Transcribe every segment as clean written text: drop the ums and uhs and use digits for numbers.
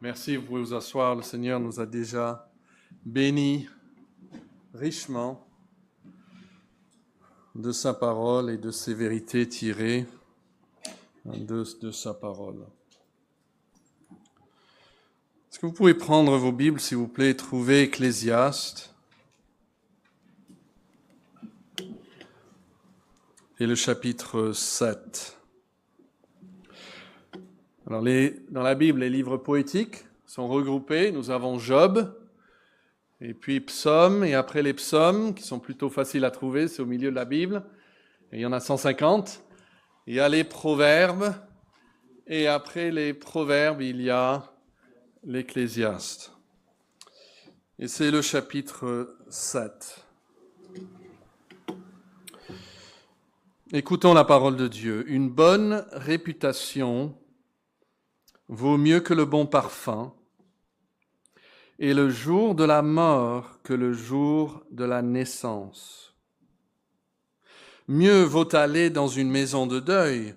Merci, vous pouvez vous asseoir. Le Seigneur nous a déjà bénis richement de sa parole et de ses vérités tirées de sa parole. Est-ce que vous pouvez prendre vos Bibles, s'il vous plaît, et trouver Ecclésiaste et le chapitre 7. Alors, dans la Bible, les livres poétiques sont regroupés. Nous avons Job, et puis Psaumes, et après les Psaumes, qui sont plutôt faciles à trouver, c'est au milieu de la Bible, et il y en a 150. Il y a les Proverbes, et après les Proverbes, il y a l'Ecclésiaste. Et c'est le chapitre 7. Écoutons la parole de Dieu. Une bonne réputation vaut mieux que le bon parfum, et le jour de la mort que le jour de la naissance. Mieux vaut aller dans une maison de deuil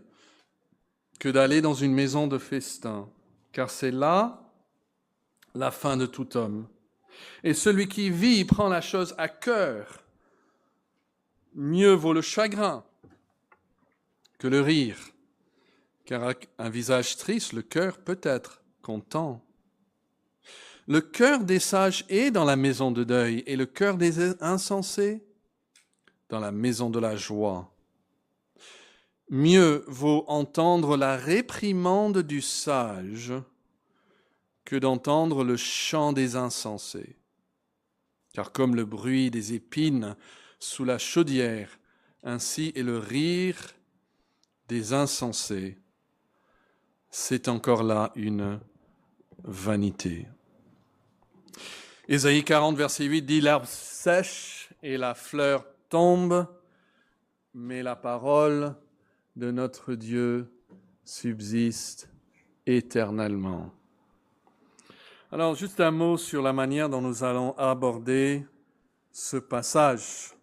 que d'aller dans une maison de festin, car c'est là la fin de tout homme. Et celui qui vit prend la chose à cœur. Mieux vaut le chagrin que le rire, car avec un visage triste, le cœur peut être content. Le cœur des sages est dans la maison de deuil, et le cœur des insensés dans la maison de la joie. Mieux vaut entendre la réprimande du sage que d'entendre le chant des insensés. Car comme le bruit des épines sous la chaudière, ainsi est le rire des insensés. C'est encore là une vanité. Ésaïe 40, verset 8 dit « L'herbe sèche et la fleur tombe, mais la parole de notre Dieu subsiste éternellement. » Alors, juste un mot sur la manière dont nous allons aborder ce passage.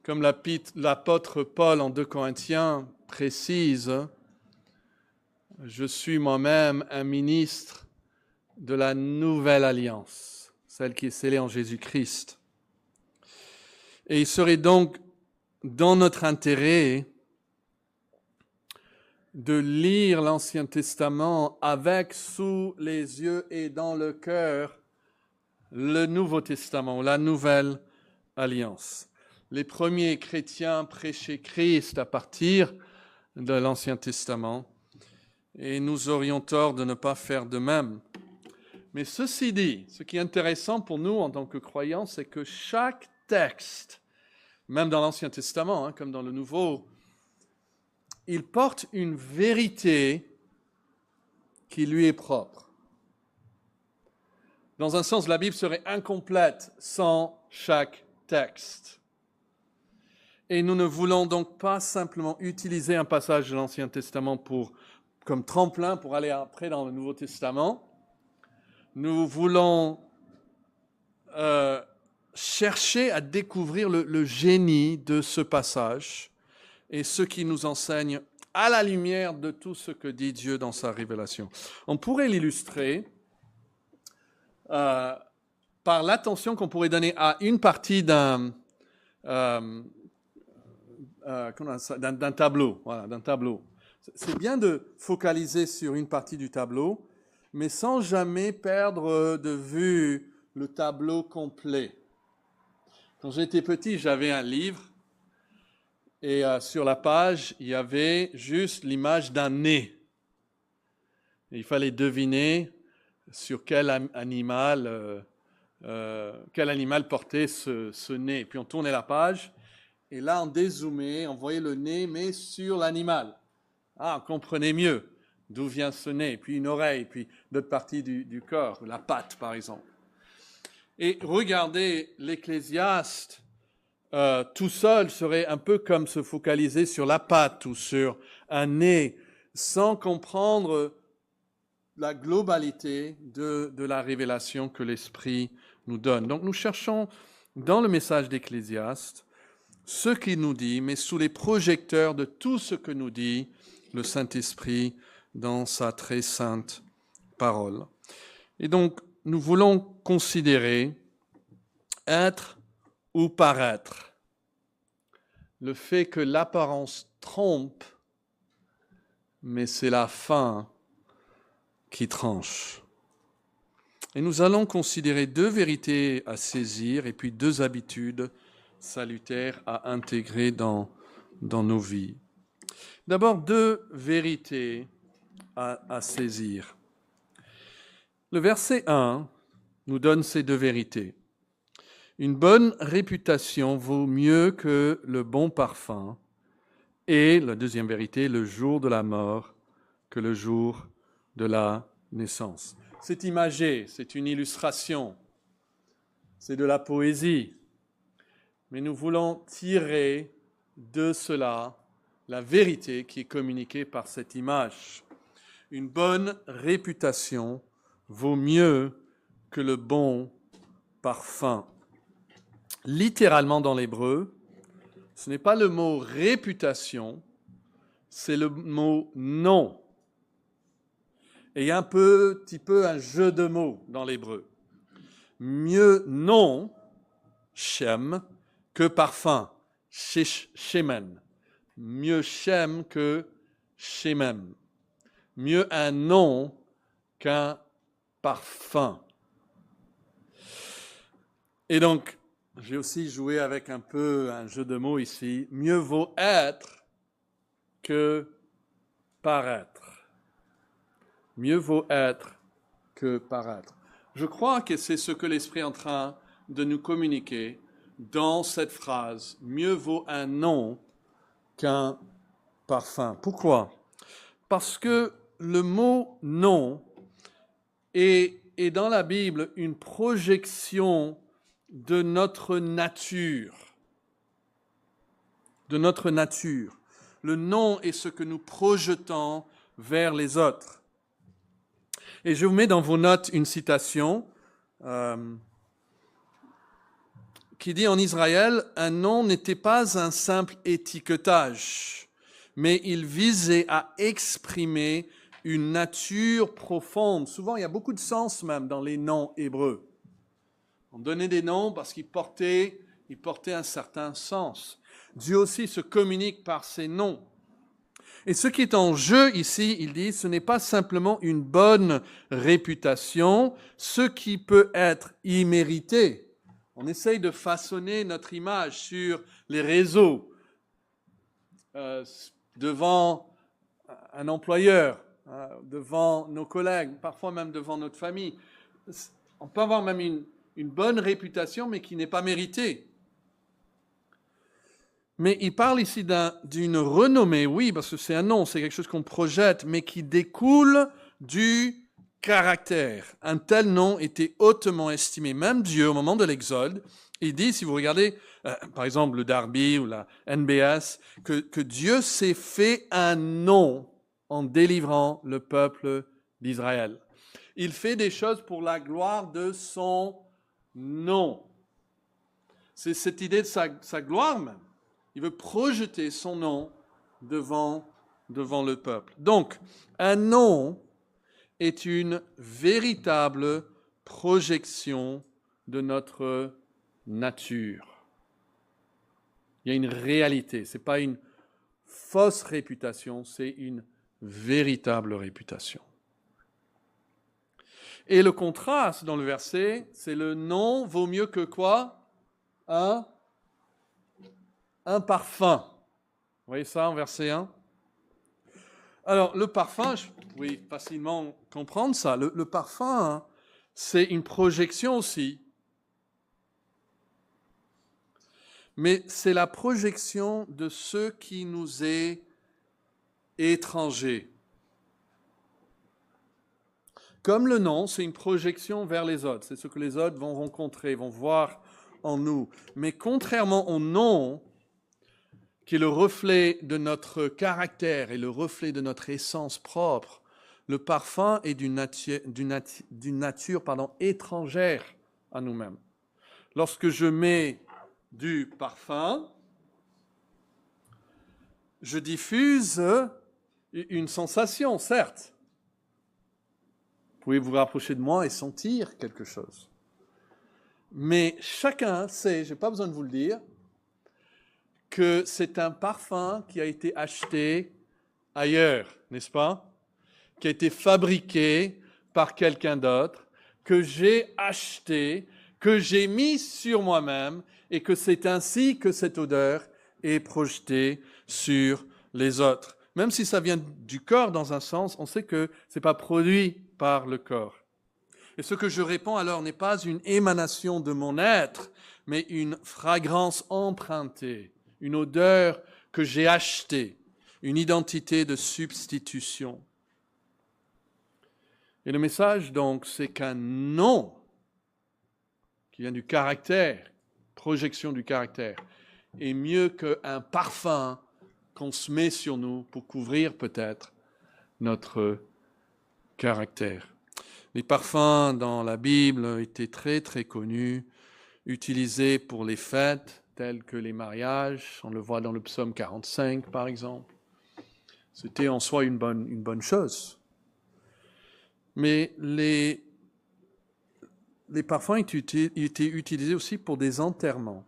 Comme l'apôtre Paul en 2 Corinthiens précise, je suis moi-même un ministre de la nouvelle alliance, celle qui est scellée en Jésus-Christ. Et il serait donc dans notre intérêt de lire l'Ancien Testament avec sous les yeux et dans le cœur le Nouveau Testament, la nouvelle alliance. Les premiers chrétiens prêchaient Christ à partir de l'Ancien Testament et nous aurions tort de ne pas faire de même. Mais ceci dit, ce qui est intéressant pour nous en tant que croyants, c'est que chaque texte, même dans l'Ancien Testament, comme dans le Nouveau, il porte une vérité qui lui est propre. Dans un sens, la Bible serait incomplète sans chaque texte. Et nous ne voulons donc pas simplement utiliser un passage de l'Ancien Testament comme tremplin pour aller après dans le Nouveau Testament. Nous voulons chercher à découvrir le génie de ce passage et ce qui nous enseigne à la lumière de tout ce que dit Dieu dans sa révélation. On pourrait l'illustrer par l'attention qu'on pourrait donner à une partie d'un tableau. Voilà, d'un tableau. C'est bien de focaliser sur une partie du tableau, mais sans jamais perdre de vue le tableau complet. Quand j'étais petit, j'avais un livre et sur la page, il y avait juste l'image d'un nez. Et il fallait deviner sur quel animal portait ce nez. Puis on tournait la page et là, on dézoomait, on voyait le nez, mais sur l'animal. Ah, on comprenait mieux d'où vient ce nez, puis une oreille, puis d'autres parties du corps, la patte par exemple. Et regarder l'Ecclésiaste tout seul serait un peu comme se focaliser sur la patte ou sur un nez, sans comprendre la globalité de la révélation que l'Esprit nous donne. Donc nous cherchons dans le message d'Ecclésiaste ce qu'il nous dit, mais sous les projecteurs de tout ce que nous dit le Saint-Esprit dans sa très sainte parole. Et donc, nous voulons considérer être ou paraître. Le fait que l'apparence trompe, mais c'est la fin qui tranche. Et nous allons considérer 2 vérités à saisir et puis 2 habitudes salutaires à intégrer dans nos vies. D'abord, 2 vérités à saisir. Le verset 1 nous donne ces 2 vérités. Une bonne réputation vaut mieux que le bon parfum. Et la deuxième vérité, le jour de la mort que le jour de la naissance. C'est imagé, c'est une illustration, c'est de la poésie. Mais nous voulons tirer de cela la vérité qui est communiquée par cette image. Une bonne réputation vaut mieux que le bon parfum. Littéralement dans l'hébreu, ce n'est pas le mot réputation, c'est le mot nom. Et il y a un petit peu un jeu de mots dans l'hébreu. Mieux nom, shem, que parfum, shemen. Mieux shem que shemem. Mieux un nom qu'un parfum. Et donc, j'ai aussi joué avec un peu un jeu de mots ici. Mieux vaut être que paraître. Mieux vaut être que paraître. Je crois que c'est ce que l'Esprit est en train de nous communiquer dans cette phrase. Mieux vaut un nom qu'un parfum. Pourquoi? Parce que le mot nom est dans la Bible une projection de notre nature. De notre nature. Le nom est ce que nous projetons vers les autres. Et je vous mets dans vos notes une citation qui dit en Israël, un nom n'était pas un simple étiquetage, mais il visait à exprimer une nature profonde. Souvent, il y a beaucoup de sens même dans les noms hébreux. On donnait des noms parce qu'ils portaient un certain sens. Dieu aussi se communique par ses noms. Et ce qui est en jeu ici, il dit, ce n'est pas simplement une bonne réputation, ce qui peut être immérité. On essaye de façonner notre image sur les réseaux, devant un employeur, devant nos collègues, parfois même devant notre famille. On peut avoir même une bonne réputation, mais qui n'est pas méritée. Mais il parle ici d'une renommée, oui, parce que c'est un nom, c'est quelque chose qu'on projette, mais qui découle du caractère. Un tel nom était hautement estimé. Même Dieu, au moment de l'Exode, il dit, si vous regardez, par exemple, le Darby ou la NBS, que Dieu s'est fait un nom en délivrant le peuple d'Israël. Il fait des choses pour la gloire de son nom. C'est cette idée de sa gloire même. Il veut projeter son nom devant le peuple. Donc, un nom est une véritable projection de notre nature. Il y a une réalité. Ce n'est pas une fausse réputation, c'est une véritable réputation. Et le contraste dans le verset, c'est le nom vaut mieux que quoi? Un parfum. Vous voyez ça en verset 1? Alors, le parfum, vous pouvez facilement comprendre ça. Le parfum, c'est une projection aussi. Mais c'est la projection de ce qui nous est étranger. Comme le nom, c'est une projection vers les autres. C'est ce que les autres vont rencontrer, vont voir en nous. Mais contrairement au nom, qui est le reflet de notre caractère et le reflet de notre essence propre, le parfum est d'une nature étrangère à nous-mêmes. Lorsque je mets du parfum, je diffuse une sensation, certes, pouvez vous rapprocher de moi et sentir quelque chose. Mais chacun sait, je n'ai pas besoin de vous le dire, que c'est un parfum qui a été acheté ailleurs, n'est-ce pas? Qui a été fabriqué par quelqu'un d'autre, que j'ai acheté, que j'ai mis sur moi-même, et que c'est ainsi que cette odeur est projetée sur les autres. Même si ça vient du corps dans un sens, on sait que ce n'est pas produit par le corps. Et ce que je répands alors n'est pas une émanation de mon être, mais une fragrance empruntée, une odeur que j'ai achetée, une identité de substitution. Et le message donc, c'est qu'un nom qui vient du caractère, projection du caractère, est mieux qu'un parfum qu'on se met sur nous pour couvrir peut-être notre caractère. Les parfums dans la Bible étaient très très connus, utilisés pour les fêtes telles que les mariages. On le voit dans le psaume 45 par exemple. C'était en soi une bonne chose. Mais les parfums étaient utilisés aussi pour des enterrements.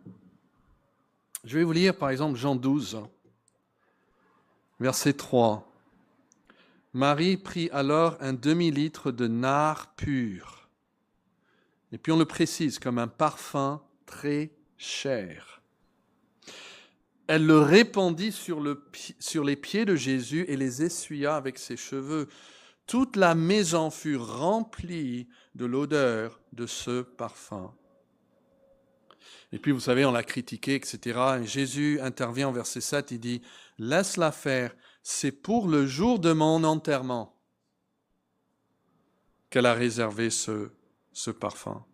Je vais vous lire par exemple Jean 12, verset 3. Marie prit alors un demi-litre de nard pur. Et puis on le précise comme un parfum très cher. Elle le répandit sur les pieds de Jésus et les essuya avec ses cheveux. Toute la maison fut remplie de l'odeur de ce parfum. Et puis, vous savez, on l'a critiqué, etc. Et Jésus intervient en verset 7, il dit « Laisse-la faire, c'est pour le jour de mon enterrement qu'elle a réservé ce parfum. »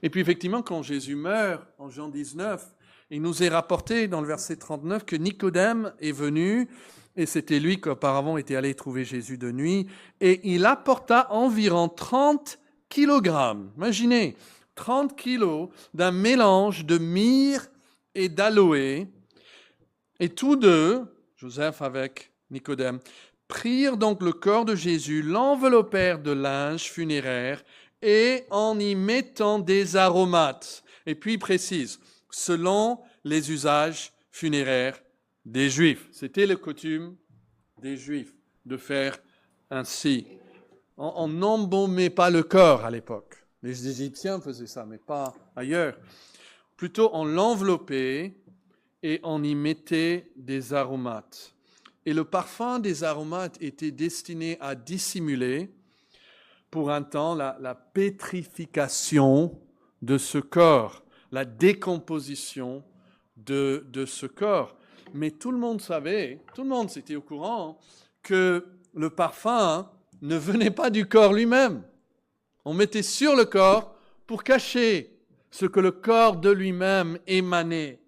Et puis, effectivement, quand Jésus meurt, en Jean 19, il nous est rapporté dans le verset 39 que Nicodème est venu, et c'était lui qui auparavant était allé trouver Jésus de nuit, et il apporta environ 30 kilogrammes. Imaginez, 30 kilos d'un mélange de myrrhe et d'aloe. Et tous deux, Joseph avec Nicodème, prirent donc le corps de Jésus, l'enveloppèrent de linge funéraire et en y mettant des aromates. Et puis il précise, selon les usages funéraires des Juifs. C'était la coutume des Juifs de faire ainsi. On n'embaumait pas le corps à l'époque. Les Égyptiens faisaient ça, mais pas ailleurs. Plutôt, on l'enveloppait et on y mettait des aromates. Et le parfum des aromates était destiné à dissimuler pour un temps la pétrification de ce corps, la décomposition de ce corps. Mais tout le monde savait, tout le monde était au courant que le parfum ne venait pas du corps lui-même. On mettait sur le corps pour cacher ce que le corps de lui-même émanait.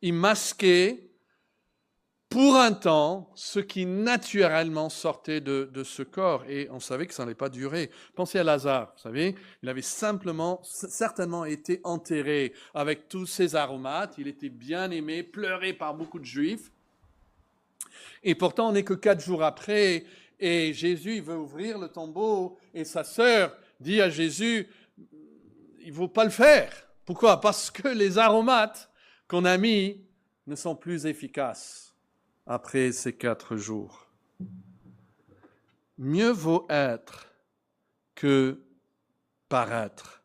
Il masquait pour un temps ce qui naturellement sortait de ce corps. Et on savait que ça n'allait pas durer. Pensez à Lazare, vous savez, il avait certainement été enterré avec tous ses aromates. Il était bien aimé, pleuré par beaucoup de Juifs. Et pourtant, on n'est que 4 jours après, et Jésus il veut ouvrir le tombeau, et sa sœur dit à Jésus, il ne faut pas le faire. Pourquoi? Parce que les aromates qu'on a mis ne sont plus efficaces après ces 4 jours. Mieux vaut être que paraître.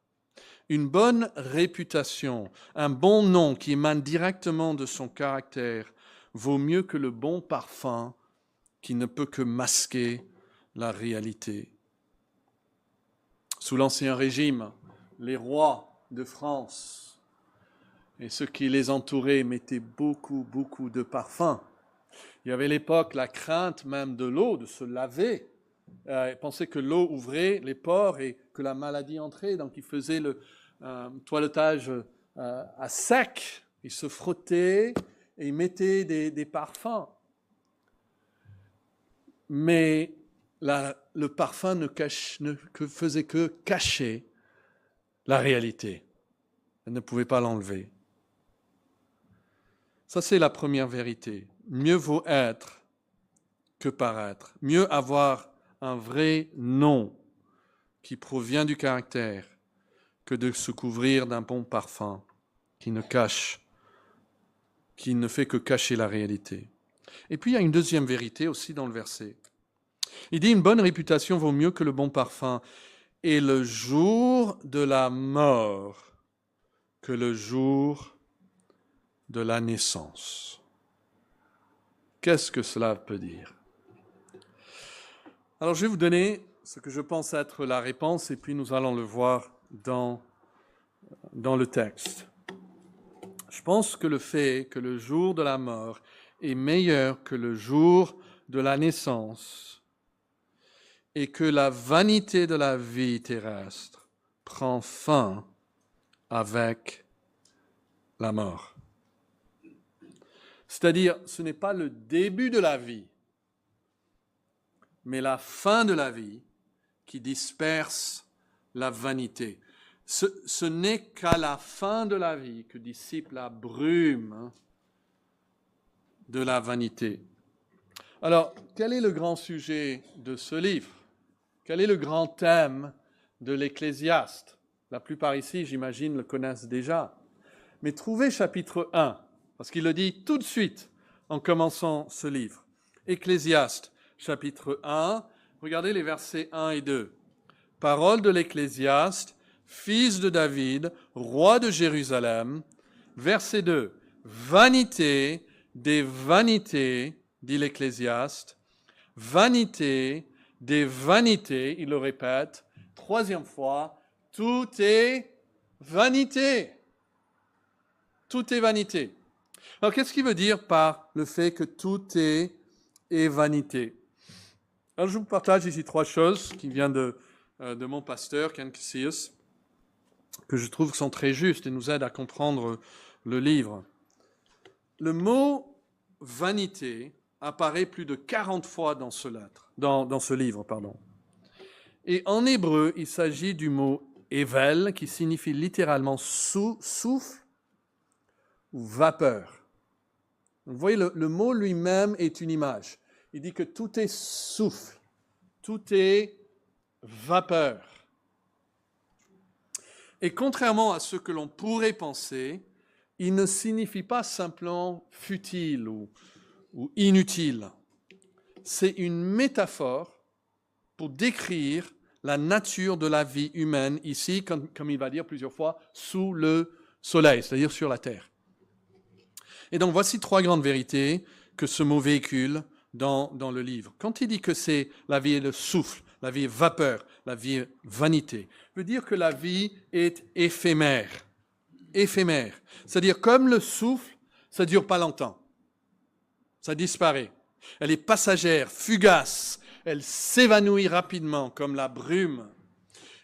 Une bonne réputation, un bon nom qui émane directement de son caractère vaut mieux que le bon parfum qui ne peut que masquer la réalité. Sous l'Ancien Régime, les rois de France et ceux qui les entouraient mettaient beaucoup de parfums. Il y avait à l'époque la crainte même de l'eau, de se laver. Ils pensaient que l'eau ouvrait les pores et que la maladie entrait. Donc ils faisaient le toilettage à sec. Ils se frottaient et ils mettaient des parfums. Mais le parfum ne faisait que cacher la réalité. Elle ne pouvait pas l'enlever. Ça, c'est la première vérité. Mieux vaut être que paraître. Mieux avoir un vrai nom qui provient du caractère que de se couvrir d'un bon parfum qui ne fait que cacher la réalité. Et puis il y a une deuxième vérité aussi dans le verset. Il dit une bonne réputation vaut mieux que le bon parfum, et le jour de la mort que le jour de la naissance. Qu'est-ce que cela peut dire? Alors je vais vous donner ce que je pense être la réponse, et puis nous allons le voir dans le texte. Je pense que le fait que le jour de la mort est meilleur que le jour de la naissance et que la vanité de la vie terrestre prend fin avec la mort. C'est-à-dire, ce n'est pas le début de la vie, mais la fin de la vie qui disperse la vanité. Ce n'est qu'à la fin de la vie que dissipe la brume de la vanité. Alors, quel est le grand sujet de ce livre? Quel est le grand thème de l'Ecclésiaste? La plupart ici, j'imagine, le connaissent déjà. Mais trouvez chapitre 1, parce qu'il le dit tout de suite en commençant ce livre. Ecclésiaste, chapitre 1, regardez les versets 1 et 2. Parole de l'Ecclésiaste, fils de David, roi de Jérusalem. Verset 2. Vanité des vanités, dit l'Ecclésiaste. Vanité des vanités, il le répète. Troisième fois, tout est vanité. Tout est vanité. Alors, qu'est-ce qu'il veut dire par le fait que tout est vanité? Alors, je vous partage ici trois choses qui viennent de mon pasteur, Ken Cassius, que je trouve sont très justes et nous aident à comprendre le livre. Le mot vanité apparaît plus de 40 fois dans ce livre. Et en hébreu, il s'agit du mot ével, qui signifie littéralement souffle ou vapeur. Vous voyez, le mot lui-même est une image. Il dit que tout est souffle, tout est vapeur. Et contrairement à ce que l'on pourrait penser, il ne signifie pas simplement futile ou inutile. C'est une métaphore pour décrire la nature de la vie humaine ici, comme il va dire plusieurs fois, sous le soleil, c'est-à-dire sur la terre. Et donc voici trois grandes vérités que ce mot véhicule dans le livre. Quand il dit que c'est la vie est le souffle, la vie est vapeur, la vie est vanité, veut dire que la vie est éphémère. Éphémère. C'est-à-dire comme le souffle, ça ne dure pas longtemps. Ça disparaît. Elle est passagère, fugace. Elle s'évanouit rapidement comme la brume.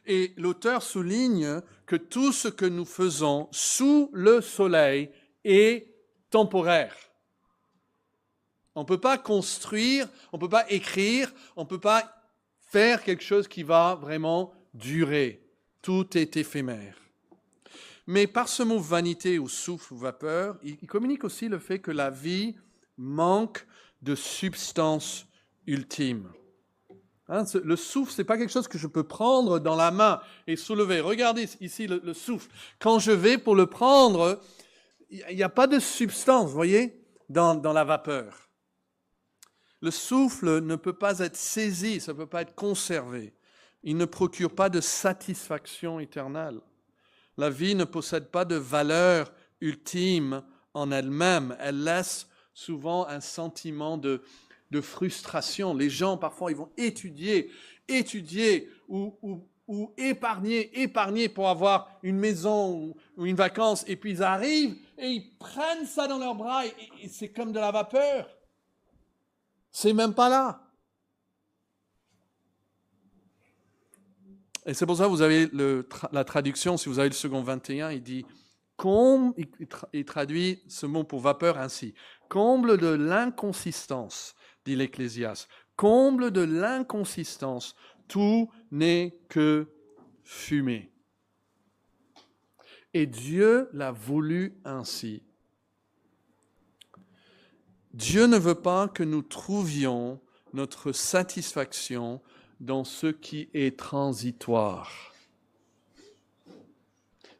Et l'auteur souligne que tout ce que nous faisons sous le soleil est temporaire. On ne peut pas construire, on ne peut pas écrire, on ne peut pas faire quelque chose qui va vraiment durer. Tout est éphémère. Mais par ce mot vanité ou souffle ou vapeur, il communique aussi le fait que la vie manque de substance ultime. Le souffle, ce n'est pas quelque chose que je peux prendre dans la main et soulever. Regardez ici le souffle. Quand je vais pour le prendre, il n'y a pas de substance, vous voyez, dans la vapeur. Le souffle ne peut pas être saisi, ça ne peut pas être conservé. Il ne procure pas de satisfaction éternelle. La vie ne possède pas de valeur ultime en elle-même. Elle laisse souvent un sentiment de frustration. Les gens, parfois, ils vont étudier ou épargner pour avoir une maison ou une vacance, et puis ils arrivent et ils prennent ça dans leurs bras et c'est comme de la vapeur. C'est même pas là. Et c'est pour ça que vous avez la traduction, si vous avez le second 21, il dit, il traduit ce mot pour vapeur ainsi. Comble de l'inconsistance, dit l'Ecclésiaste. Comble de l'inconsistance, tout n'est que fumée. Et Dieu l'a voulu ainsi. Dieu ne veut pas que nous trouvions notre satisfaction dans ce qui est transitoire.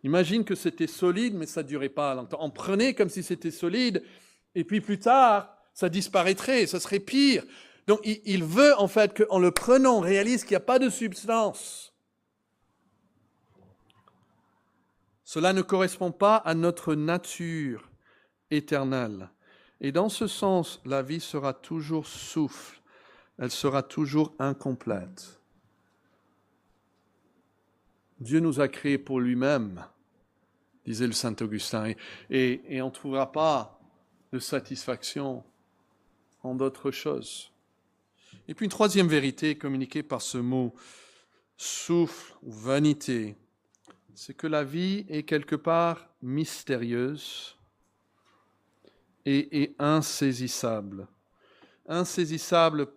Imagine que c'était solide, mais ça ne durait pas longtemps. On prenait comme si c'était solide, et puis plus tard, ça disparaîtrait, ça serait pire. Donc il veut en fait qu'en le prenant, on réalise qu'il n'y a pas de substance. Cela ne correspond pas à notre nature éternelle. Et dans ce sens, la vie sera toujours souffle, elle sera toujours incomplète. Dieu nous a créés pour lui-même, disait le Saint Augustin, et on ne trouvera pas de satisfaction en d'autres choses. Et puis une troisième vérité communiquée par ce mot souffle ou vanité, c'est que la vie est quelque part mystérieuse et insaisissable. Insaisissable,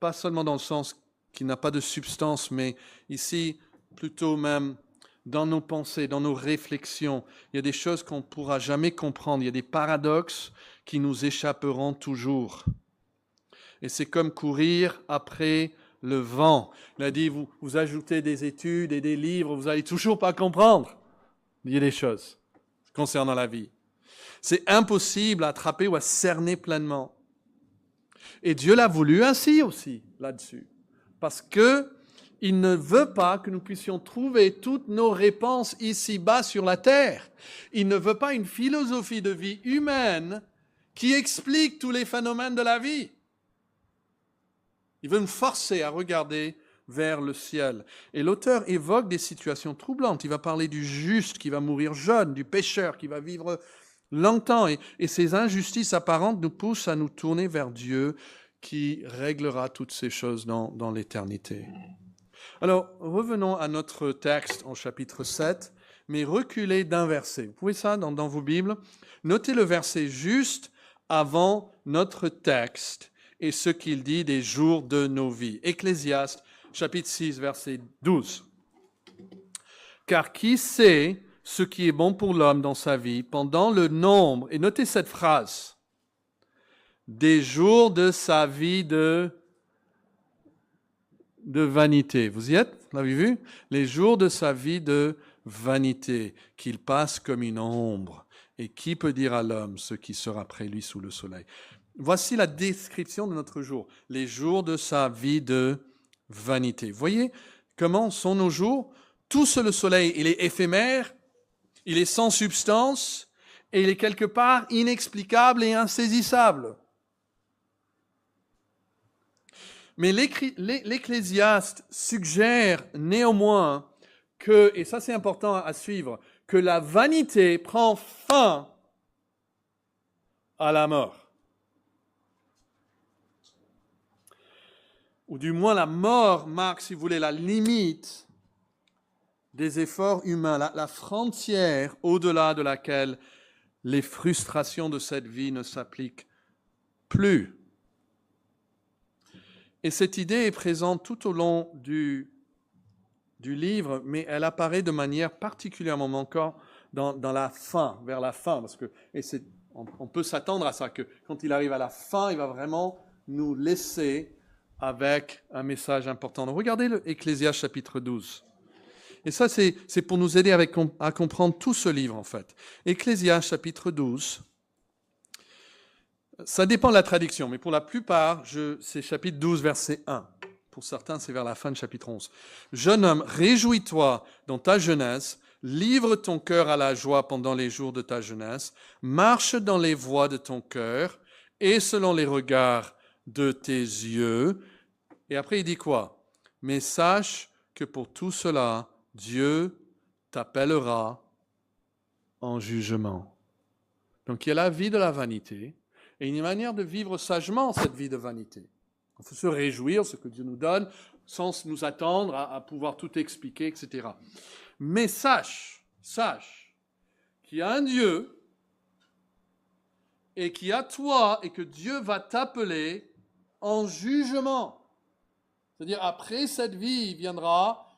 pas seulement dans le sens qu'il n'a pas de substance, mais ici, plutôt même dans nos pensées, dans nos réflexions. Il y a des choses qu'on ne pourra jamais comprendre. Il y a des paradoxes qui nous échapperont toujours. Et c'est comme courir après le vent. Il a dit, vous ajoutez des études et des livres, vous n'allez toujours pas comprendre. Il y a des choses concernant la vie. C'est impossible à attraper ou à cerner pleinement. Et Dieu l'a voulu ainsi aussi, là-dessus. Parce qu'il ne veut pas que nous puissions trouver toutes nos réponses ici-bas sur la terre. Il ne veut pas une philosophie de vie humaine qui explique tous les phénomènes de la vie. Il veut nous forcer à regarder vers le ciel. Et l'auteur évoque des situations troublantes. Il va parler du juste qui va mourir jeune, du pécheur qui va vivre longtemps. Et ces injustices apparentes nous poussent à nous tourner vers Dieu qui réglera toutes ces choses dans l'éternité. Alors, revenons à notre texte en chapitre 7, mais reculez d'un verset. Vous pouvez ça dans vos Bibles. Notez le verset juste avant notre texte et ce qu'il dit des jours de nos vies. Ecclésiaste, chapitre 6, verset 12. Car qui sait ce qui est bon pour l'homme dans sa vie pendant le nombre, et notez cette phrase, des jours de sa vie de vanité. Vous y êtes? Vous l'avez vu? Les jours de sa vie de vanité, qu'il passe comme une ombre. Et qui peut dire à l'homme ce qui sera après lui sous le soleil? Voici la description de notre jour. Les jours de sa vie de vanité. Voyez comment sont nos jours? Tout le soleil, il est éphémère, il est sans substance, et il est quelque part inexplicable et insaisissable. Mais l'Ecclésiaste suggère néanmoins que, et ça c'est important à suivre, que la vanité prend fin à la mort. Ou du moins la mort marque, si vous voulez, la limite des efforts humains, la frontière au-delà de laquelle les frustrations de cette vie ne s'appliquent plus. Et cette idée est présente tout au long du livre, mais elle apparaît de manière particulièrement encore dans la fin, vers la fin, parce que on peut s'attendre à ça, que quand il arrive à la fin, il va vraiment nous laisser avec un message important. Donc, regardez le Ecclésiaste chapitre 12. Et ça, c'est pour nous aider à comprendre tout ce livre, en fait. Ecclésiaste chapitre 12, ça dépend de la traduction, mais pour la plupart, c'est chapitre 12, verset 1. Pour certains, c'est vers la fin de chapitre 11. « Jeune homme, réjouis-toi dans ta jeunesse, livre ton cœur à la joie pendant les jours de ta jeunesse, marche dans les voies de ton cœur et selon les regards de tes yeux. » Et après, il dit quoi? « Mais sache que pour tout cela, Dieu t'appellera en jugement. » Donc, il y a la vie de la vanité et une manière de vivre sagement cette vie de vanité. Il faut se réjouir de ce que Dieu nous donne sans nous attendre à pouvoir tout expliquer, etc. Mais sache qu'il y a un Dieu et qu'il y a toi et que Dieu va t'appeler en jugement. C'est-à-dire, après cette vie, il viendra,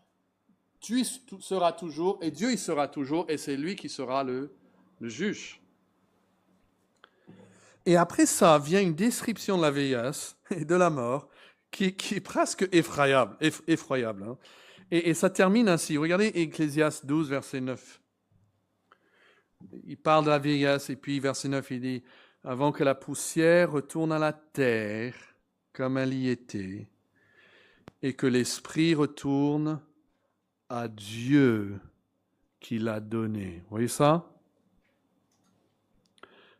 tu seras toujours, et Dieu il sera toujours, et c'est lui qui sera le juge. Et après ça vient une description de la vieillesse et de la mort qui est presque effroyable. Hein. Et ça termine ainsi. Regardez Ecclésiaste 12, verset 9. Il parle de la vieillesse, et puis verset 9, il dit « Avant que la poussière retourne à la terre, comme elle y était, et que l'esprit retourne à Dieu qui l'a donné. » Vous voyez ça?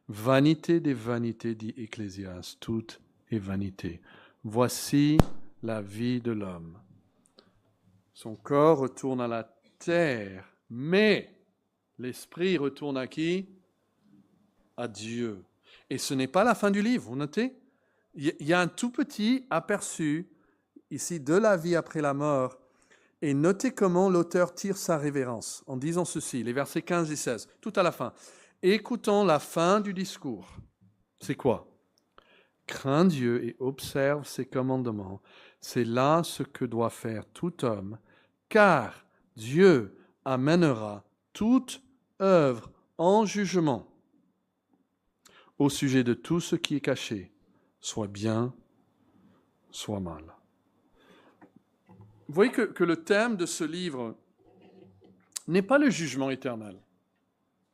Vanité des vanités, dit Ecclésiaste, tout est vanité. Voici la vie de l'homme. Son corps retourne à la terre, mais l'esprit retourne à qui? À Dieu. Et ce n'est pas la fin du livre, vous notez? Il y a un tout petit aperçu ici de la vie après la mort. Et notez comment l'auteur tire sa révérence en disant ceci, les versets 15 et 16, tout à la fin. Écoutons la fin du discours. C'est quoi? Crains Dieu et observe ses commandements. C'est là ce que doit faire tout homme, car Dieu amènera toute œuvre en jugement au sujet de tout ce qui est caché, soit bien, soit mal. Vous voyez que le thème de ce livre n'est pas le jugement éternel.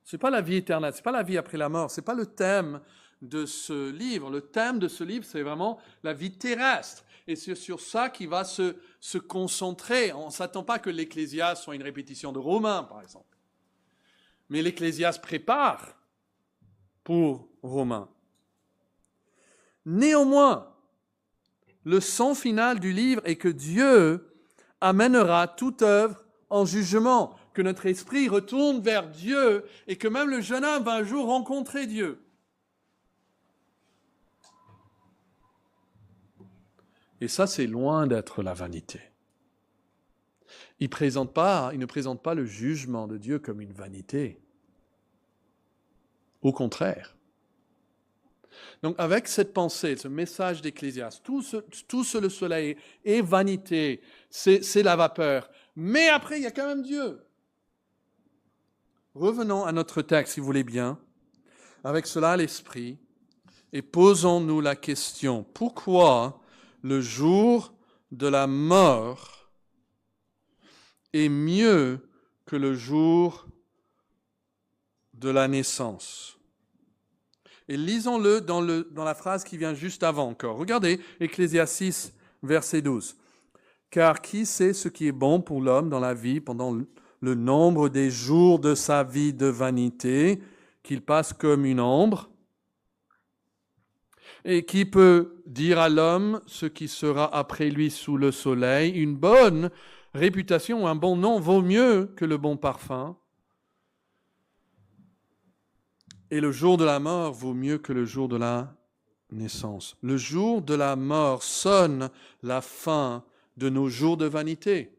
Ce n'est pas la vie éternelle, ce n'est pas la vie après la mort, ce n'est pas le thème de ce livre. Le thème de ce livre, c'est vraiment la vie terrestre. Et c'est sur ça qu'il va se concentrer. On ne s'attend pas que l'Ecclésiaste soit une répétition de Romains, par exemple. Mais l'Ecclésiaste prépare pour Romains. Néanmoins, le sens final du livre est que Dieu amènera toute œuvre en jugement, que notre esprit retourne vers Dieu et que même le jeune homme va un jour rencontrer Dieu. Et ça, c'est loin d'être la vanité. Il ne présente pas le jugement de Dieu comme une vanité. Au contraire. Donc avec cette pensée, ce message d'Ecclésiaste, tout ce le soleil est vanité, c'est la vapeur. Mais après, il y a quand même Dieu. Revenons à notre texte, si vous voulez bien, avec cela à l'esprit, et posons-nous la question, pourquoi le jour de la mort est mieux que le jour de la naissance? Et lisons-le dans la phrase qui vient juste avant encore. Regardez, Ecclésiaste 6, verset 12. « Car qui sait ce qui est bon pour l'homme dans la vie pendant le nombre des jours de sa vie de vanité, qu'il passe comme une ombre? Et qui peut dire à l'homme ce qui sera après lui sous le soleil? Une bonne réputation, un bon nom vaut mieux que le bon parfum. Et le jour de la mort vaut mieux que le jour de la naissance. » Le jour de la mort sonne la fin de nos jours de vanité.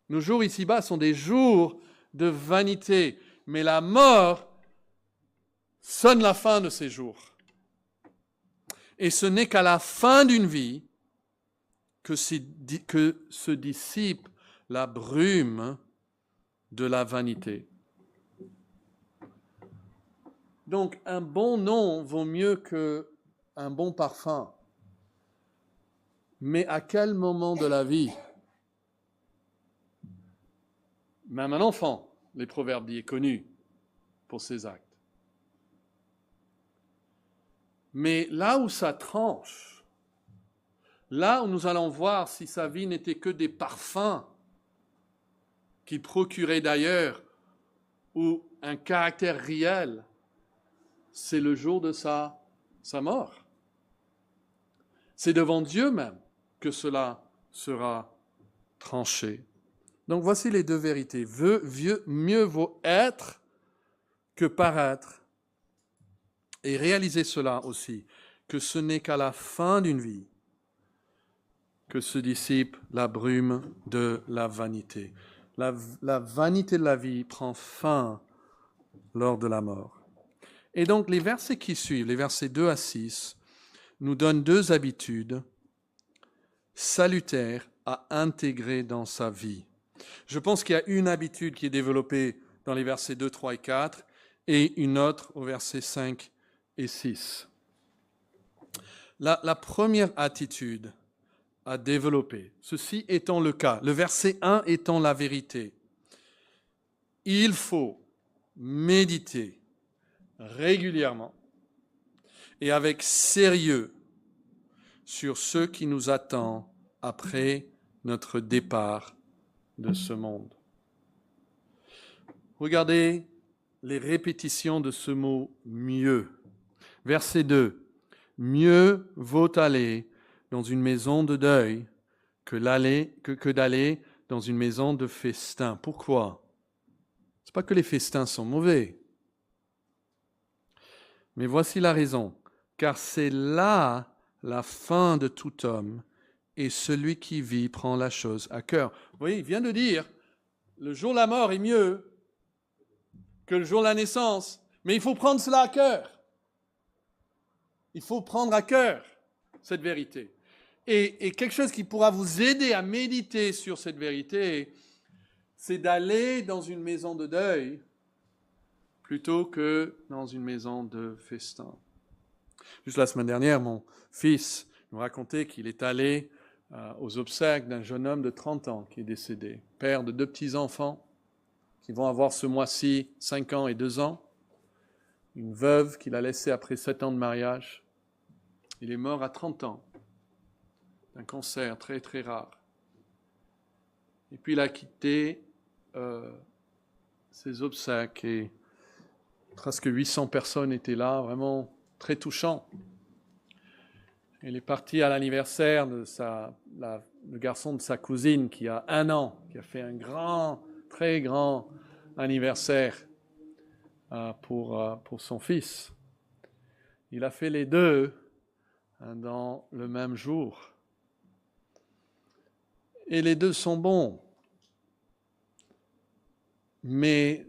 Nos jours ici-bas sont des jours de vanité, mais la mort sonne la fin de ces jours. Et ce n'est qu'à la fin d'une vie que se dissipe la brume de la vanité. Donc, un bon nom vaut mieux qu'un bon parfum. Mais à quel moment de la vie? Même un enfant, les Proverbes disent, est connu pour ses actes. Mais là où ça tranche, là où nous allons voir si sa vie n'était que des parfums qu'il procurait d'ailleurs, ou un caractère réel, c'est le jour de sa mort. C'est devant Dieu même que cela sera tranché. Donc voici les deux vérités. Mieux vaut être que paraître. Et réalisez cela aussi, que ce n'est qu'à la fin d'une vie que se dissipe la brume de la vanité. La vanité de la vie prend fin lors de la mort. Et donc les versets qui suivent, les versets 2 à 6, nous donnent deux habitudes salutaires à intégrer dans sa vie. Je pense qu'il y a une habitude qui est développée dans les versets 2, 3 et 4 et une autre au verset 5 et 6. la première attitude à développer, ceci étant le cas, le verset 1 étant la vérité, il faut méditer régulièrement et avec sérieux sur ce qui nous attend après notre départ de ce monde. Regardez les répétitions de ce mot « mieux ». Verset 2. « Mieux vaut aller dans une maison de deuil que d'aller dans une maison de festin. » Pourquoi ? Ce n'est pas que les festins sont mauvais. Mais voici la raison. Car c'est là la fin de tout homme, et celui qui vit prend la chose à cœur. Vous voyez, il vient de dire, le jour de la mort est mieux que le jour de la naissance, mais il faut prendre cela à cœur. Il faut prendre à cœur cette vérité. Et quelque chose qui pourra vous aider à méditer sur cette vérité, c'est d'aller dans une maison de deuil plutôt que dans une maison de festin. Juste la semaine dernière, mon fils me racontait qu'il est allé aux obsèques d'un jeune homme de 30 ans qui est décédé, père de 2 petits-enfants qui vont avoir ce mois-ci 5 ans et 2 ans, une veuve qu'il a laissée après 7 ans de mariage. Il est mort à 30 ans d'un cancer très très rare. Et puis il a quitté ses obsèques et presque 800 personnes étaient là, vraiment très touchant. Il est parti à l'anniversaire de le garçon de sa cousine qui a 1 an, qui a fait un très grand anniversaire pour son fils. Il a fait les deux dans le même jour. Et les deux sont bons. Mais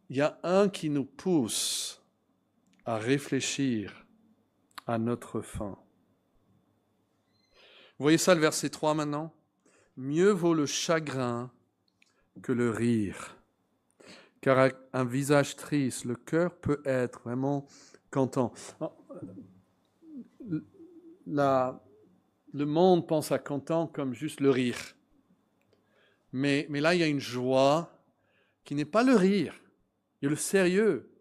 il y a un qui nous pousse à réfléchir à notre fin. Vous voyez ça, le verset 3 maintenant ? Mieux vaut le chagrin que le rire. Car avec un visage triste, le cœur peut être vraiment content. Le monde pense à content comme juste le rire. Mais là, il y a une joie qui n'est pas le rire. Il y a le sérieux.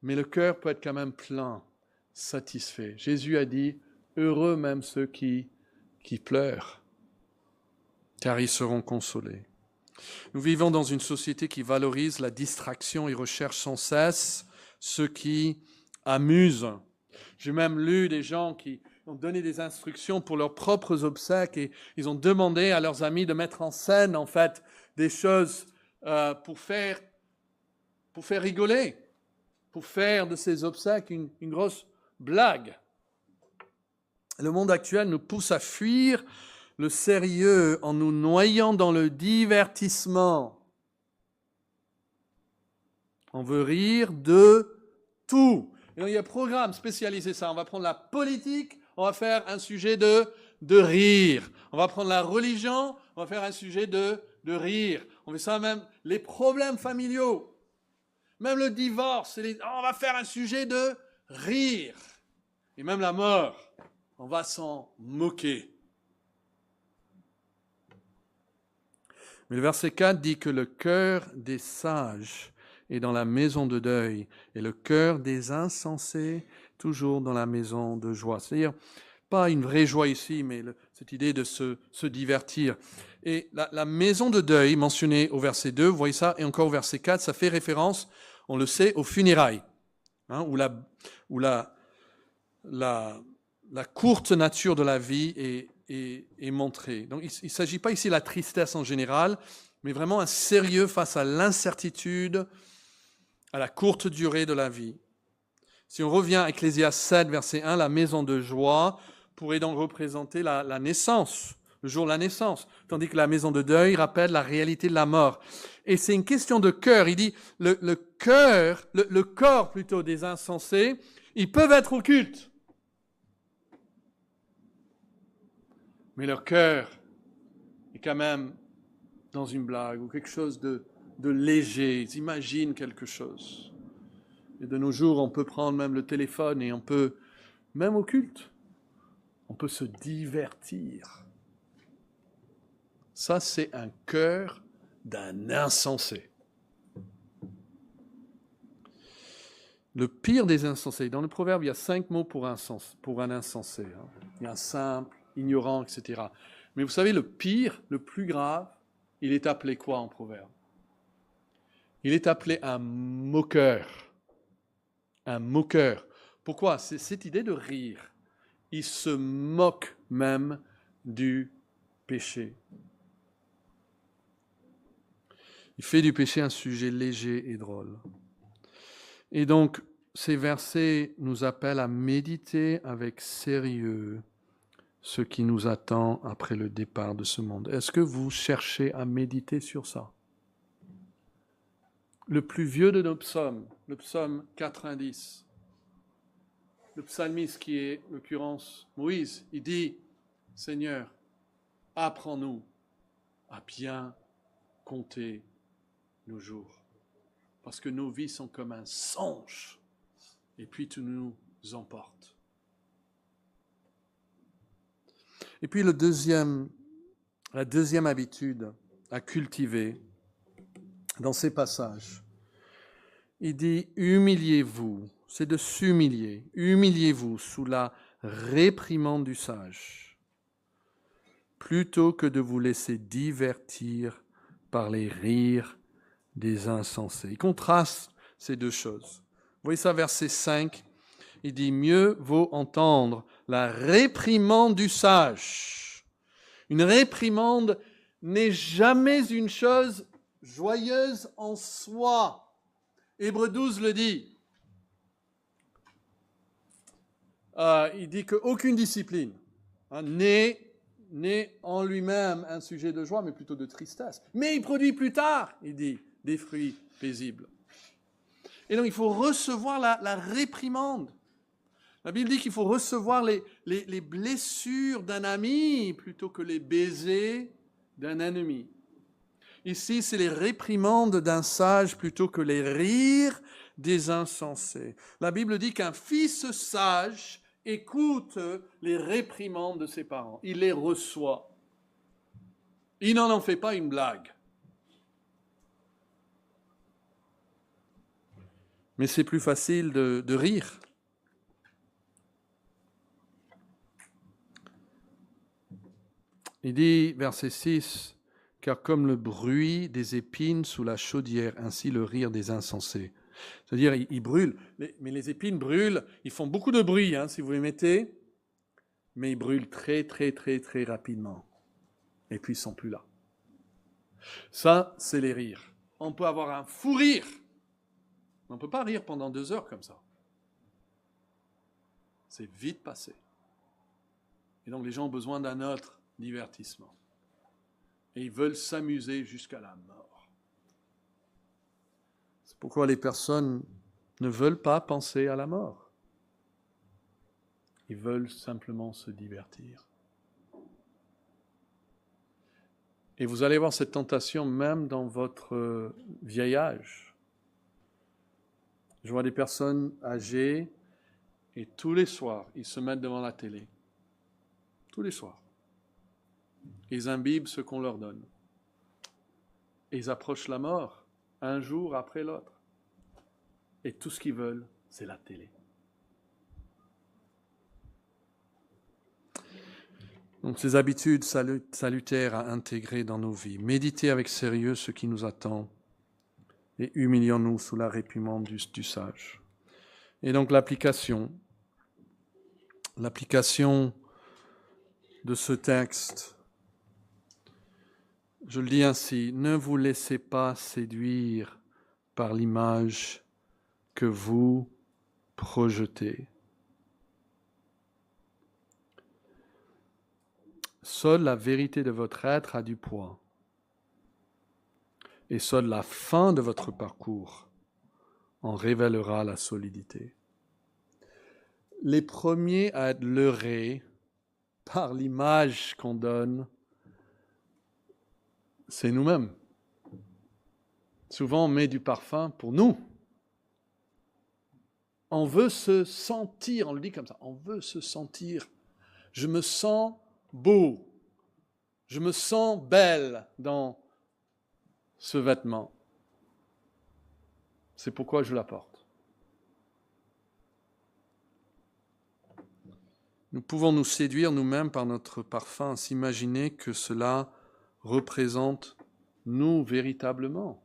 Mais le cœur peut être quand même plein, satisfait. Jésus a dit, heureux même ceux qui pleurent, car ils seront consolés. Nous vivons dans une société qui valorise la distraction et recherche sans cesse ce qui amuse. J'ai même lu des gens qui ont donné des instructions pour leurs propres obsèques et ils ont demandé à leurs amis de mettre en scène, en fait, des choses pour faire rigoler, pour faire de ces obsèques une grosse blague. Le monde actuel nous pousse à fuir le sérieux en nous noyant dans le divertissement. On veut rire de tout. Et donc, il y a un programme spécialisé ça. On va prendre la politique, on va faire un sujet de rire. On va prendre la religion, on va faire un sujet de rire. On fait ça même, les problèmes familiaux, même le divorce, on va faire un sujet de rire. Et même la mort, on va s'en moquer. Mais le verset 4 dit que le cœur des sages est dans la maison de deuil et le cœur des insensés toujours dans la maison de joie. C'est-à-dire, pas une vraie joie ici, mais cette idée de se divertir. Et la maison de deuil mentionnée au verset 2, vous voyez ça, et encore au verset 4, ça fait référence, on le sait, aux funérailles, où la courte nature de la vie est montrée. Donc il ne s'agit pas ici de la tristesse en général, mais vraiment un sérieux face à l'incertitude, à la courte durée de la vie. Si on revient à Ecclésiaste 7, verset 1, la maison de joie pourrait donc représenter la naissance, le jour de la naissance, tandis que la maison de deuil rappelle la réalité de la mort. Et c'est une question de cœur. Il dit, le corps plutôt des insensés, ils peuvent être occultes. Mais leur cœur est quand même dans une blague ou quelque chose de léger. Ils imaginent quelque chose. Et de nos jours, on peut prendre même le téléphone et on peut, même au culte, peut se divertir. Ça, c'est un cœur d'un insensé. Le pire des insensés. Dans le proverbe, il y a 5 mots pour un insensé. Il y a un simple, ignorant, etc. Mais vous savez, le pire, le plus grave, il est appelé quoi en proverbe? Il est appelé un moqueur. Un moqueur. Pourquoi? C'est cette idée de rire. Il se moque même du péché. Il fait du péché un sujet léger et drôle. Et donc, ces versets nous appellent à méditer avec sérieux ce qui nous attend après le départ de ce monde. Est-ce que vous cherchez à méditer sur ça? Le plus vieux de nos psaumes, le psaume 90, le psalmiste qui est, en l'occurrence, Moïse, il dit, Seigneur, apprends-nous à bien compter nos jours. Parce que nos vies sont comme un songe, et puis tu nous emportes. Et puis la deuxième habitude à cultiver dans ces passages, il dit « humiliez-vous », c'est de s'humilier, « humiliez-vous sous la réprimande du sage, plutôt que de vous laisser divertir par les rires des insensés. » Il contraste ces deux choses. Vous voyez ça, verset 5, il dit « Mieux vaut entendre la réprimande du sage. » Une réprimande n'est jamais une chose joyeuse en soi. Hébreux 12 le dit. Il dit qu'aucune discipline n'est en lui-même un sujet de joie, mais plutôt de tristesse. Mais il produit plus tard, il dit, des fruits paisibles. Et donc il faut recevoir la réprimande. La Bible dit qu'il faut recevoir les blessures d'un ami plutôt que les baisers d'un ennemi. Ici, c'est les réprimandes d'un sage plutôt que les rires des insensés. La Bible dit qu'un fils sage écoute les réprimandes de ses parents. Il les reçoit. Il n'en fait pas une blague. Mais c'est plus facile de rire. Il dit, verset 6, « Car comme le bruit des épines sous la chaudière, ainsi le rire des insensés. » C'est-à-dire, ils brûlent, mais les épines brûlent, ils font beaucoup de bruit, si vous les mettez, mais ils brûlent très, très, très, très rapidement. Et puis, ils ne sont plus là. Ça, c'est les rires. On peut avoir un fou rire. On ne peut pas rire pendant 2 heures comme ça. C'est vite passé. Et donc, les gens ont besoin d'un autre divertissement. Et ils veulent s'amuser jusqu'à la mort. C'est pourquoi les personnes ne veulent pas penser à la mort. Ils veulent simplement se divertir. Et vous allez voir cette tentation même dans votre vieil âge. Je vois des personnes âgées et tous les soirs, ils se mettent devant la télé. Tous les soirs. Ils imbibent ce qu'on leur donne. Et ils approchent la mort un jour après l'autre. Et tout ce qu'ils veulent, c'est la télé. Donc ces habitudes salutaires à intégrer dans nos vies. Méditez avec sérieux ce qui nous attend et humilions-nous sous la réprimande du sage. Et donc l'application de ce texte, je le dis ainsi, ne vous laissez pas séduire par l'image que vous projetez. Seule la vérité de votre être a du poids. Et seule la fin de votre parcours en révélera la solidité. Les premiers à être leurrés par l'image qu'on donne, c'est nous-mêmes. Souvent, on met du parfum pour nous. On veut se sentir, on le dit comme ça, on veut se sentir Je me sens beau. Je me sens belle dans ce vêtement. C'est pourquoi je la porte. Nous pouvons nous séduire nous-mêmes par notre parfum, s'imaginer que cela représente nous véritablement.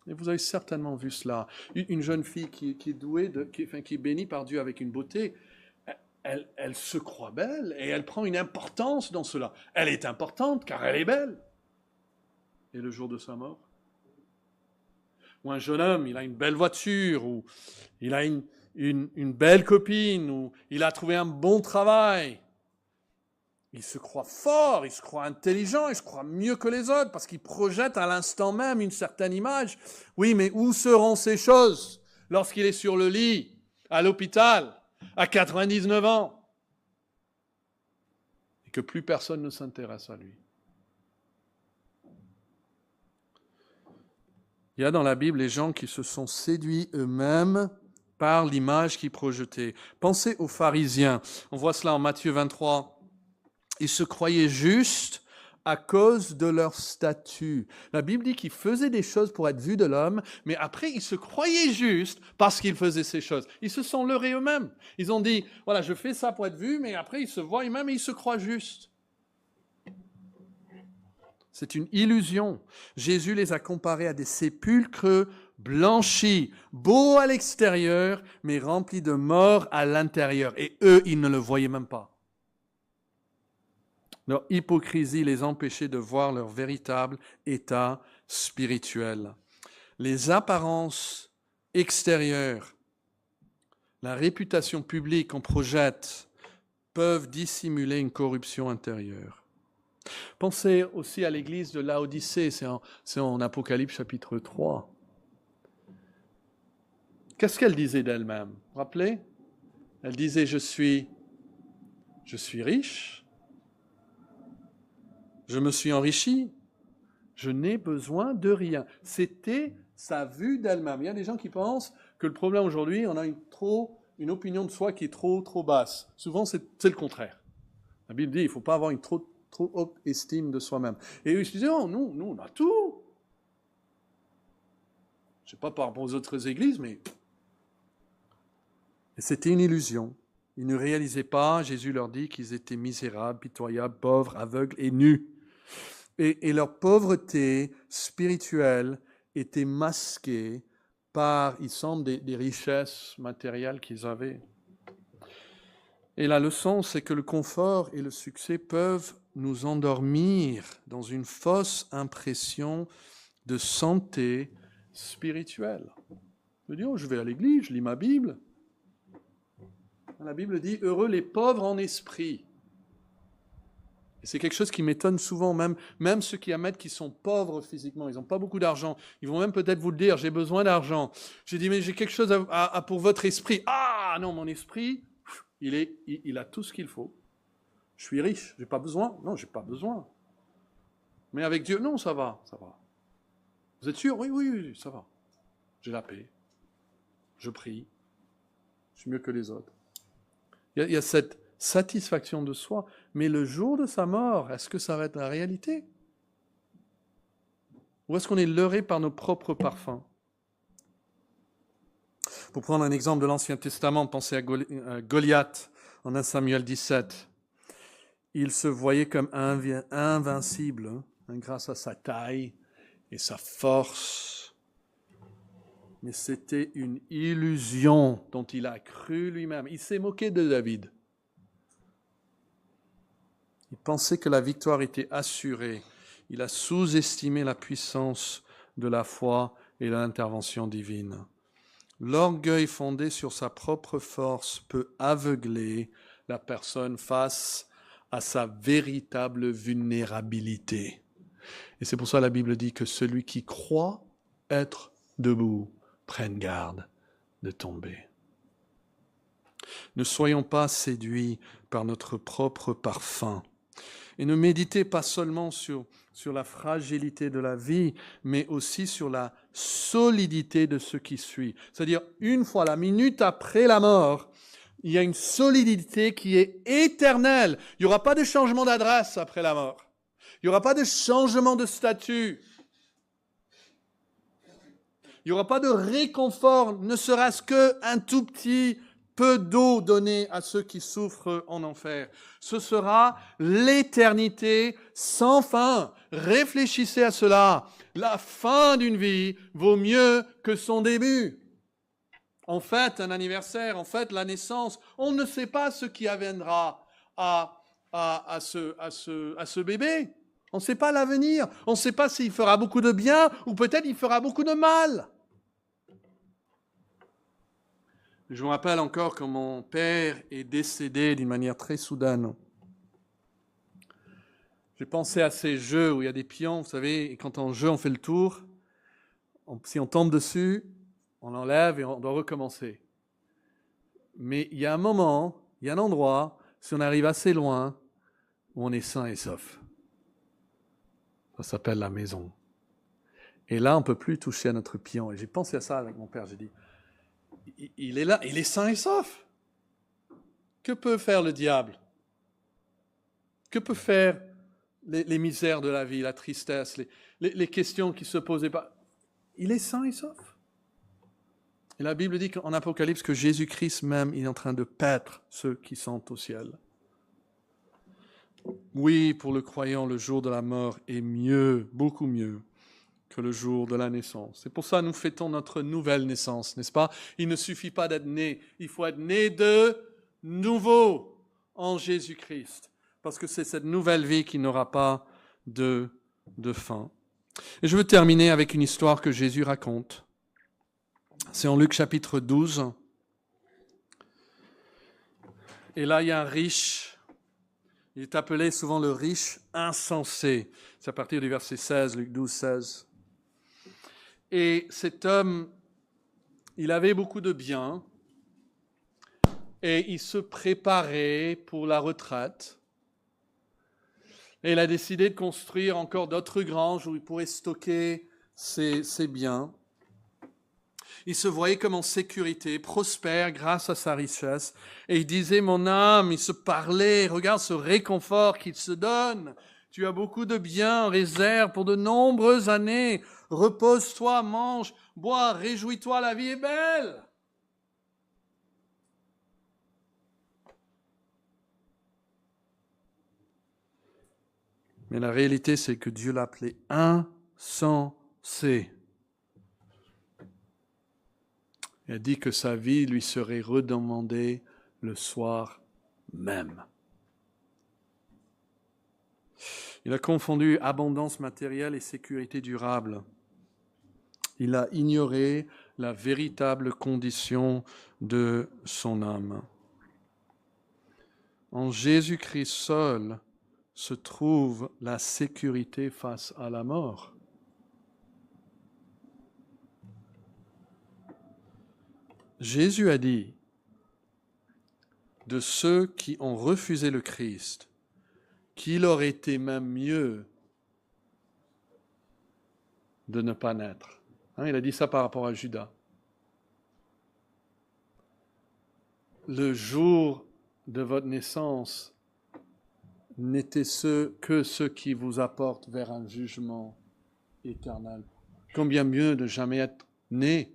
Et vous avez certainement vu cela. Une jeune fille qui est douée, qui est bénie par Dieu avec une beauté, elle se croit belle et elle prend une importance dans cela. Elle est importante car elle est belle. Et le jour de sa mort, ou un jeune homme, il a une belle voiture, ou il a une belle copine, ou il a trouvé un bon travail. Il se croit fort, il se croit intelligent, il se croit mieux que les autres, parce qu'il projette à l'instant même une certaine image. Oui, mais où seront ces choses lorsqu'il est sur le lit, à l'hôpital, à 99 ans, et que plus personne ne s'intéresse à lui? Il y a dans la Bible les gens qui se sont séduits eux-mêmes par l'image qu'ils projetaient. Pensez aux pharisiens. On voit cela en Matthieu 23. Ils se croyaient justes à cause de leur statut. La Bible dit qu'ils faisaient des choses pour être vus de l'homme, mais après ils se croyaient justes parce qu'ils faisaient ces choses. Ils se sont leurrés eux-mêmes. Ils ont dit, voilà, je fais ça pour être vu, mais après ils se voient eux-mêmes et ils se croient justes. C'est une illusion. Jésus les a comparés à des sépulcres blanchis, beaux à l'extérieur, mais remplis de mort à l'intérieur. Et eux, ils ne le voyaient même pas. Leur hypocrisie les empêchait de voir leur véritable état spirituel. Les apparences extérieures, la réputation publique qu'on projette, peuvent dissimuler une corruption intérieure. Pensez aussi à l'église de Laodicée, c'est en Apocalypse chapitre 3. Qu'est-ce qu'elle disait d'elle-même? Vous vous rappelez? Elle disait, je suis riche, je me suis enrichi, je n'ai besoin de rien. C'était sa vue d'elle-même. Il y a des gens qui pensent que le problème aujourd'hui, on a une opinion de soi qui est trop basse. Souvent, c'est le contraire. La Bible dit, il ne faut pas avoir une trop haute estime de soi-même. Et eux, ils se disaient, oh, nous, on a tout. Je ne sais pas par rapport aux autres églises, mais... Et c'était une illusion. Ils ne réalisaient pas, Jésus leur dit qu'ils étaient misérables, pitoyables, pauvres, aveugles et nus. Et leur pauvreté spirituelle était masquée par, il semble, des richesses matérielles qu'ils avaient. Et la leçon, c'est que le confort et le succès peuvent nous endormir dans une fausse impression de santé spirituelle. Je dis, oh, je vais à l'église, je lis ma Bible. La Bible dit, heureux les pauvres en esprit. Et c'est quelque chose qui m'étonne souvent, même ceux qui admettent qu'ils sont pauvres physiquement, ils n'ont pas beaucoup d'argent. Ils vont même peut-être vous le dire, j'ai besoin d'argent. J'ai dit, mais j'ai quelque chose pour votre esprit. Ah non, mon esprit, il a tout ce qu'il faut. Je suis riche, j'ai pas besoin. Non, j'ai pas besoin. Mais avec Dieu, non, ça va. Vous êtes sûr? Oui, ça va. J'ai la paix. Je prie. Je suis mieux que les autres. Il y a cette satisfaction de soi, mais le jour de sa mort, est-ce que ça va être la réalité? Ou est-ce qu'on est leurré par nos propres parfums? Pour prendre un exemple de l'Ancien Testament, pensez à Goliath en 1 Samuel 17. Il se voyait comme invincible grâce à sa taille et sa force. Mais c'était une illusion dont il a cru lui-même. Il s'est moqué de David. Il pensait que la victoire était assurée. Il a sous-estimé la puissance de la foi et de l'intervention divine. L'orgueil fondé sur sa propre force peut aveugler la personne face à sa véritable vulnérabilité. Et c'est pour ça que la Bible dit que celui qui croit être debout prenne garde de tomber. Ne soyons pas séduits par notre propre parfum. Et ne méditez pas seulement sur la fragilité de la vie, mais aussi sur la solidité de ce qui suit. C'est-à-dire, une fois, la minute après la mort, Il y a une solidité qui est éternelle. Il n'y aura pas de changement d'adresse après la mort. Il n'y aura pas de changement de statut. Il n'y aura pas de réconfort, ne serait-ce qu'un tout petit peu d'eau donnée à ceux qui souffrent en enfer. Ce sera l'éternité sans fin. Réfléchissez à cela. La fin d'une vie vaut mieux que son début. On fête un anniversaire, on fête la naissance. On ne sait pas ce qui adviendra à ce bébé. On ne sait pas l'avenir. On ne sait pas s'il fera beaucoup de bien ou peut-être il fera beaucoup de mal. Je me rappelle encore quand mon père est décédé d'une manière très soudaine. J'ai pensé à ces jeux où il y a des pions, vous savez, et quand en jeu on fait le tour, si on tombe dessus, on l'enlève et on doit recommencer. Mais il y a un moment, il y a un endroit, si on arrive assez loin, où on est sain et sauf. Ça s'appelle la maison. Et là, on ne peut plus toucher à notre pion. Et j'ai pensé à ça avec mon père. J'ai dit, il est là, il est sain et sauf. Que peut faire le diable? Que peut faire les misères de la vie, la tristesse, les questions qui se posaient pas? Il est sain et sauf. Et la Bible dit en Apocalypse que Jésus-Christ même, il est en train de paître ceux qui sont au ciel. Oui, pour le croyant, le jour de la mort est mieux, beaucoup mieux que le jour de la naissance. C'est pour ça que nous fêtons notre nouvelle naissance, n'est-ce pas? Il ne suffit pas d'être né, il faut être né de nouveau en Jésus-Christ, parce que c'est cette nouvelle vie qui n'aura pas de fin. Et je veux terminer avec une histoire que Jésus raconte. C'est en Luc chapitre 12. Et là, il y a un riche. Il est appelé souvent le riche insensé. C'est à partir du verset 16, Luc 12, 16. Et cet homme, il avait beaucoup de biens et il se préparait pour la retraite. Et il a décidé de construire encore d'autres granges où il pourrait stocker ses biens. Il se voyait comme en sécurité, prospère grâce à sa richesse. Et il disait, mon âme, il se parlait, regarde ce réconfort qu'il se donne. Tu as beaucoup de biens en réserve pour de nombreuses années. Repose-toi, mange, bois, réjouis-toi, la vie est belle. Mais la réalité, c'est que Dieu l'appelait insensé. Il a dit que sa vie lui serait redemandée le soir même. Il a confondu abondance matérielle et sécurité durable. Il a ignoré la véritable condition de son âme. En Jésus-Christ seul se trouve la sécurité face à la mort. Jésus a dit de ceux qui ont refusé le Christ qu'il aurait été même mieux de ne pas naître. Il a dit ça par rapport à Judas. Le jour de votre naissance n'était que ce qui vous apporte vers un jugement éternel. Combien mieux de jamais être né.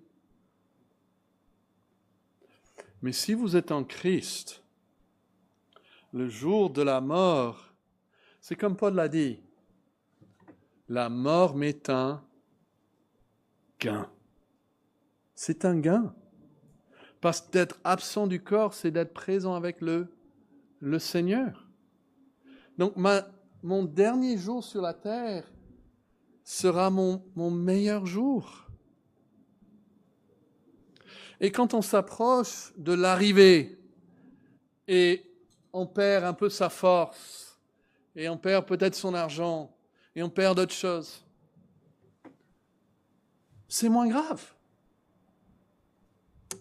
Mais si vous êtes en Christ, le jour de la mort, c'est comme Paul l'a dit, la mort m'est un gain. C'est un gain. Parce que d'être absent du corps, c'est d'être présent avec le Seigneur. Donc mon dernier jour sur la terre sera mon meilleur jour. Et quand on s'approche de l'arrivée et on perd un peu sa force et on perd peut-être son argent et on perd d'autres choses, c'est moins grave.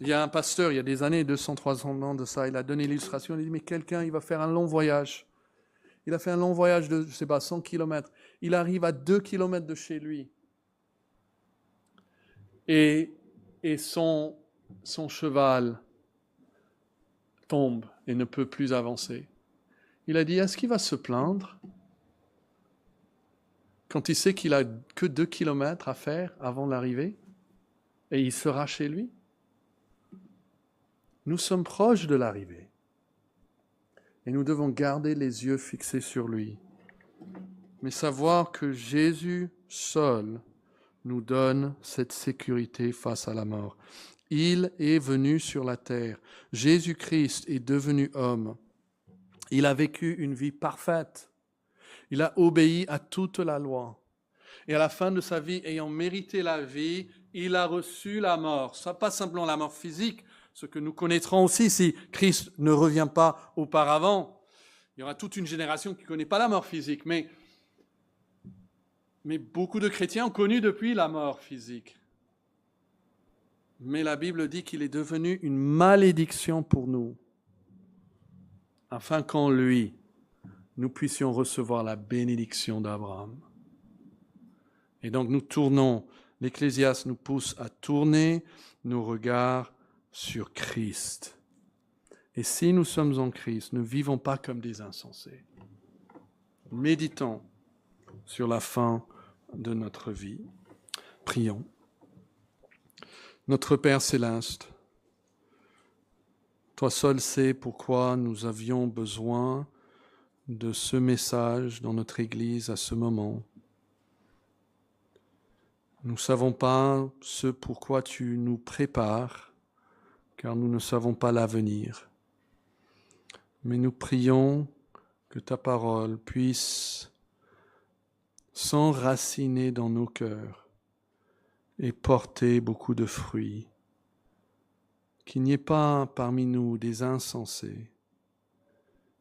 Il y a un pasteur, il y a des années, 200, 300 ans de ça, il a donné l'illustration, il a dit, mais quelqu'un, il va faire un long voyage. Il a fait un long voyage de, 100 km. Il arrive à 2 km de chez lui. Et son cheval tombe et ne peut plus avancer. Il a dit, est-ce qu'il va se plaindre quand il sait qu'il a que 2 kilomètres à faire avant l'arrivée et il sera chez lui? Nous sommes proches de l'arrivée et nous devons garder les yeux fixés sur lui, mais savoir que Jésus seul nous donne cette sécurité face à la mort. Il est venu sur la terre. Jésus-Christ est devenu homme. Il a vécu une vie parfaite. Il a obéi à toute la loi. Et à la fin de sa vie, ayant mérité la vie, il a reçu la mort. Ça, pas simplement la mort physique, ce que nous connaîtrons aussi si Christ ne revient pas auparavant. Il y aura toute une génération qui ne connaît pas la mort physique, mais beaucoup de chrétiens ont connu depuis la mort physique. Mais la Bible dit qu'il est devenu une malédiction pour nous, afin qu'en lui, nous puissions recevoir la bénédiction d'Abraham. Et donc nous tournons, l'Ecclésiaste nous pousse à tourner nos regards sur Christ. Et si nous sommes en Christ, ne vivons pas comme des insensés. Méditons sur la fin de notre vie. Prions. Notre Père céleste, toi seul sais pourquoi nous avions besoin de ce message dans notre Église à ce moment. Nous ne savons pas ce pourquoi tu nous prépares, car nous ne savons pas l'avenir. Mais nous prions que ta parole puisse s'enraciner dans nos cœurs et porter beaucoup de fruits. Qu'il n'y ait pas parmi nous des insensés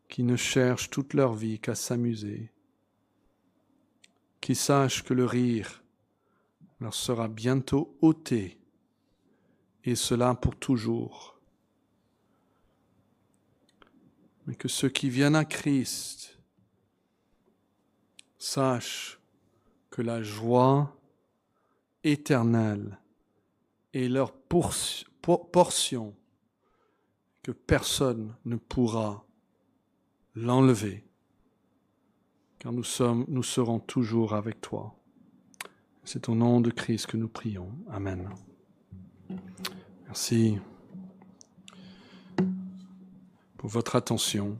qui ne cherchent toute leur vie qu'à s'amuser, qui sachent que le rire leur sera bientôt ôté, et cela pour toujours. Mais que ceux qui viennent à Christ sachent que la joie éternelle est leur portion, que personne ne pourra l'enlever, car nous serons toujours avec toi. C'est au nom de Christ que nous prions. Amen. Merci pour votre attention.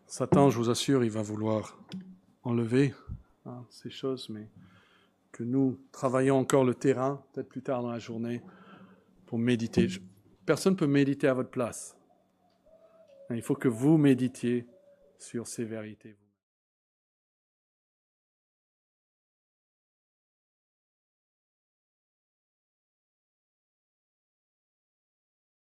Satan, je vous assure, il va vouloir enlever ces choses, mais que nous travaillons encore le terrain, peut-être plus tard dans la journée, pour méditer. Personne ne peut méditer à votre place. Il faut que vous méditiez sur ces vérités.